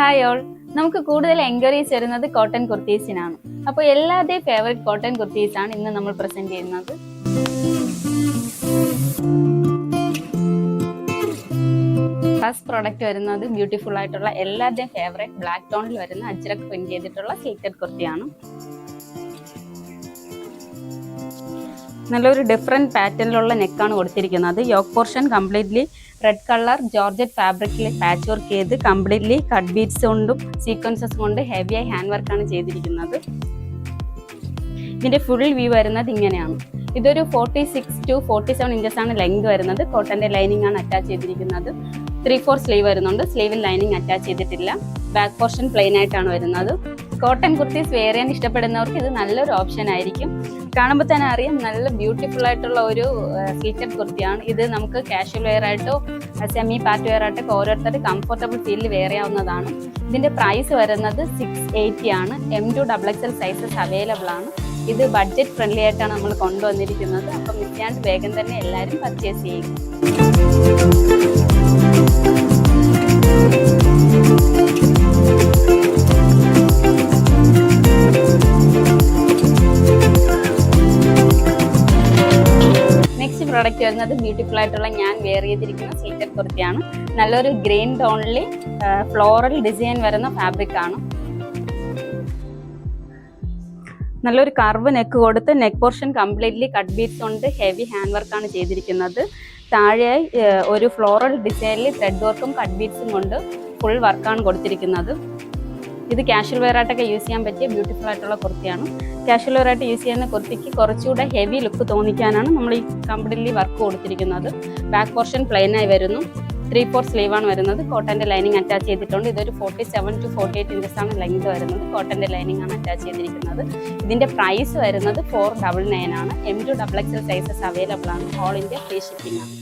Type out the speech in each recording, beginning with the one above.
Hi all, നമുക്ക് കൂടുതൽ enquiries വരുന്നത് കോട്ടൺ കുർത്തീസിനാണ്. അപ്പോൾ എല്ലാവരുടെയും ഫേവറേറ്റ് കോട്ടൺ കുർത്തീസ് ആണ് ഇന്ന് നമ്മൾ പ്രസന്റ് ചെയ്യുന്നത്. ഫസ്റ്റ് പ്രോഡക്റ്റ് വരുന്നത് ബ്യൂട്ടിഫുൾ ആയിട്ടുള്ള എല്ലാവരുടെയും ഫേവറേറ്റ് ബ്ലാക്ക് ടോണിൽ വരുന്ന അജ്രക് പ്രിന്റ് ചെയ്തിട്ടുള്ള സ്ലിറ്റഡ് കുർത്തിയാണ്. നല്ലൊരു ഡിഫറെൻറ്റ് പാറ്റേണിലുള്ള നെക്കാണ് കൊടുത്തിരിക്കുന്നത്. Yoke portion completely red colour georgette ഫാബ്രിക്കിൽ പാച്ച് വർക്ക് ചെയ്ത് കംപ്ലീറ്റ്ലി കട്ട് ബീഡ്സ് കൊണ്ടും സീക്വൻസസ് കൊണ്ട് ഹെവിയായി ഹാൻഡ് വർക്കാണ് ചെയ്തിരിക്കുന്നത്. ഇതിൻ്റെ ഫുൾ വ്യൂ വരുന്നത് ഇങ്ങനെയാണ്. ഇതൊരു 46 to 47 ഇഞ്ചസ് ആണ് ലെങ്ത് വരുന്നത്. കോട്ടൻ്റെ ലൈനിങ് ആണ് അറ്റാച്ച് ചെയ്തിരിക്കുന്നത്. 3/4 സ്ലീവ് വരുന്നുണ്ട്. സ്ലീവിൽ ലൈനിങ് അറ്റാച്ച് ചെയ്തിട്ടില്ല. ബാക്ക് പോർഷൻ പ്ലെയിൻ ആയിട്ടാണ് വരുന്നത്. കോട്ടൺ കുർത്തീസ് വെയർ ചെയ്യാൻ ഇഷ്ടപ്പെടുന്നവർക്ക് ഇത് നല്ലൊരു ഓപ്ഷൻ ആയിരിക്കും. കാണുമ്പോൾ തന്നെ അറിയാം, നല്ല ബ്യൂട്ടിഫുൾ ആയിട്ടുള്ള ഒരു സ്ലിറ്റഡ് കുർത്തിയാണ്. ഇത് നമുക്ക് കാഷ്വൽ വെയർ ആയിട്ടോ സെമി പാർട്ടി വെയർ ആയിട്ടൊക്കെ ഓരോരുത്തരുടെ കംഫർട്ടബിൾ ഫീലിൽ വെയർ ചെയ്യാവുന്നതാണ്. ഇതിൻ്റെ പ്രൈസ് വരുന്നത് 680 ആണ്. M2XXL സൈസസ് അവൈലബിൾ ആണ്. ഇത് ബഡ്ജറ്റ് ഫ്രണ്ട്ലി ആയിട്ടാണ് നമ്മൾ കൊണ്ടുവന്നിരിക്കുന്നത്. അപ്പം മിസ് ചെയ്യാണ്ട് വേഗം തന്നെ എല്ലാവരും പർച്ചേസ് ചെയ്യുക. നെക്സ്റ്റ് പ്രോഡക്റ്റ് വരുന്നത് ബ്യൂട്ടിഫുൾ ആയിട്ടുള്ള ഞാൻ വെയർ ചെയ്തിരിക്കുന്ന സ്ലിറ്റഡ് കുർത്തിയാണ്. നല്ലൊരു ഗ്രീൻ ടോണിൽ ഫ്ലോറൽ ഡിസൈൻ വരുന്ന ഫാബ്രിക് ആണ്. നല്ലൊരു കർവ് നെക്ക് കൊടുത്ത് neck portion completely cut beads കൊണ്ട് ഹെവി ഹാൻഡ് വർക്കാണ് ചെയ്തിരിക്കുന്നത്. താഴെയായി ഒരു ഫ്ലോറൽ ഡിസൈനിൽ ത്രെഡ് വർക്കും കട്ട് ബീഡ്സും കൊണ്ട് ഫുൾ വർക്കാണ് കൊടുത്തിരിക്കുന്നത്. ഇത് കാഷ്വൽ വെയർ ആയിട്ടൊക്കെ യൂസ് ചെയ്യാൻ പറ്റിയ ബ്യൂട്ടിഫുൾ ആയിട്ടുള്ള കുർത്തിയാണ്. കാഷ്വൽ വെയർ ആയിട്ട് യൂസ് ചെയ്യുന്ന കുർത്തിക്ക് കുറച്ചുകൂടെ ഹെവി ലുക്ക് തോന്നിക്കാനാണ് നമ്മൾ ഈ കംപ്ലീറ്റ്ലി വർക്ക് കൊടുത്തിരിക്കുന്നത്. ബാക്ക് പോർഷൻ പ്ലെയിൻ ആയി വരുന്നു. 3/4 സ്ലീവ് ആണ് വരുന്നത്. കോട്ടൻ്റെ ലൈനിങ് അറ്റാച്ച് ചെയ്തിട്ടുണ്ട്. ഇതൊരു 47 to 48 ഇഞ്ചസ് ആണ് ലെങ്ത് വരുന്നത്. കോട്ടൻ്റെ ലൈനിങ് ആണ് അറ്റാച്ച് ചെയ്തിരിക്കുന്നത്. ഇതിൻ്റെ പ്രൈസ് വരുന്നത് 499 ആണ്. M2XXL സൈസസ് അവൈലബിൾ ആണ്. ഓൾ ഇന്ത്യ ഫ്രീ ഷിപ്പിംഗ് ആണ്.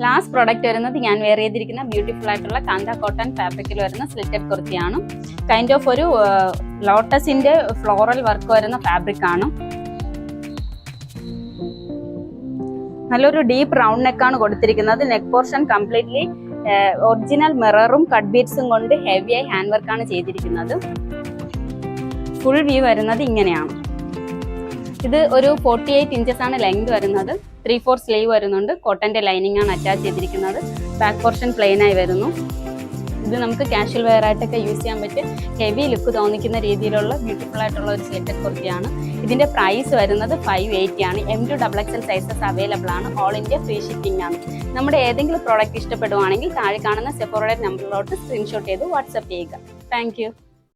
ലാസ്റ്റ് പ്രോഡക്റ്റ് വരുന്നത് ഞാൻ വെയർ ചെയ്തിരിക്കുന്ന ബ്യൂട്ടിഫുൾ ആയിട്ടുള്ള കാന്ത കോട്ടൺ ഫാബ്രിക്കിൽ വരുന്ന സ്ലിറ്റഡ് കുർത്തിയാണ്. കൈൻഡ് ഓഫ് ഒരു ലോട്ടസിന്റെ ഫ്ലോറൽ വർക്ക് വരുന്ന ഫാബ്രിക് ആണ്. നല്ലൊരു ഡീപ്പ് റൗണ്ട് നെക്കാണ് കൊടുത്തിരിക്കുന്നത്. നെക്ക് പോർഷൻ കംപ്ലീറ്റ്ലി ഒറിജിനൽ മിററും കട്ട് ബീഡ്സും കൊണ്ട് ഹെവിയായി ഹാൻഡ് വർക്കാണ് ചെയ്തിരിക്കുന്നത്. ഫുൾ വ്യൂ വരുന്നത് ഇങ്ങനെയാണ്. ഇത് ഒരു 48 ഇഞ്ചസ് ആണ് ലെങ്ത് വരുന്നത്. 3/4 സ്ലീവ് വരുന്നുണ്ട്. കോട്ടൻ്റെ ലൈനിങ് ആണ് അറ്റാച്ച് ചെയ്തിരിക്കുന്നത്. ബാക്ക് പോർഷൻ പ്ലെയിൻ ആയി വരുന്നു. ഇത് നമുക്ക് കാഷ്വൽ വെയർ ആയിട്ടൊക്കെ യൂസ് ചെയ്യാൻ പറ്റിയ ഹെവി ലുക്ക് തോന്നിക്കുന്ന രീതിയിലുള്ള ബ്യൂട്ടിഫുൾ ആയിട്ടുള്ള ഒരു സ്ലിറ്റഡ് കുർത്തിയാണ്. ഇതിൻ്റെ പ്രൈസ് വരുന്നത് 580 ആണ്. M2XXL സൈസസ് അവൈലബിൾ ആണ്. ഓൾ ഇന്ത്യ ഫ്രീ ഷിപ്പിംഗ് ആണ്. നമ്മുടെ ഏതെങ്കിലും പ്രോഡക്റ്റ് ഇഷ്ടപ്പെടുവാണെങ്കിൽ താഴെ കാണുന്ന സെഫോറയുടെ നമ്പറിലോട്ട് സ്ക്രീൻഷോട്ട് ചെയ്ത് വാട്സപ്പ് ചെയ്യുക. താങ്ക്